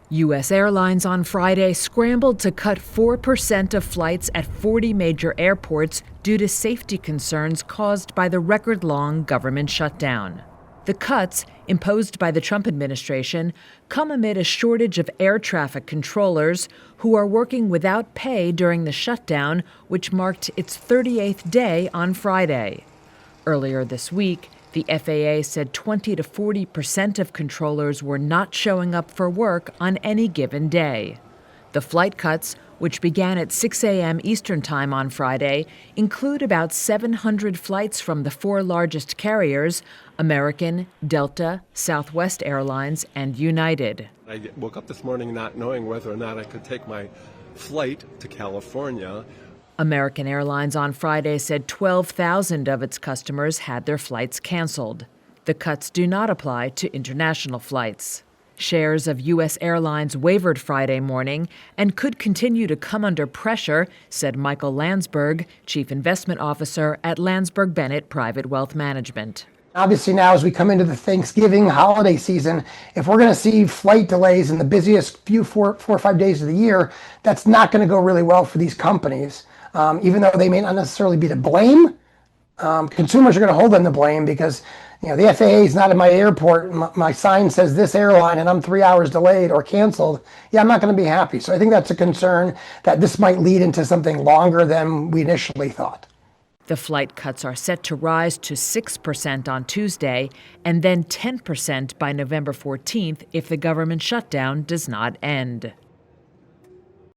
U.S. Airlines on Friday scrambled to cut 4% of flights at 40 major airports due to safety concerns caused by the record-long government shutdown. The cuts, imposed by the Trump administration, come amid a shortage of air traffic controllers who are working without pay during the shutdown, which marked its 38th day on Friday. Earlier this week, the FAA said 20 to 40% of controllers were not showing up for work on any given day. The flight cuts, which began at 6 a.m. Eastern Time on Friday, include about 700 flights from the four largest carriers: American, Delta, Southwest Airlines, and United. I woke up this morning not knowing whether or not I could take my flight to California. American Airlines on Friday said 12,000 of its customers had their flights canceled. The cuts do not apply to international flights. Shares of U.S. Airlines wavered Friday morning and could continue to come under pressure, said Michael Landsberg, Chief Investment Officer at Landsberg Bennett Private Wealth Management. Obviously now, as we come into the Thanksgiving holiday season, if we're going to see flight delays in the busiest four or 5 days of the year, that's not going to go really well for these companies. Even though they may not necessarily be to blame, consumers are going to hold them to blame because, the FAA is not at my airport. My sign says this airline and I'm 3 hours delayed or canceled. Yeah, I'm not going to be happy. So I think that's a concern that this might lead into something longer than we initially thought. The flight cuts are set to rise to 6% on Tuesday and then 10% by November 14th if the government shutdown does not end.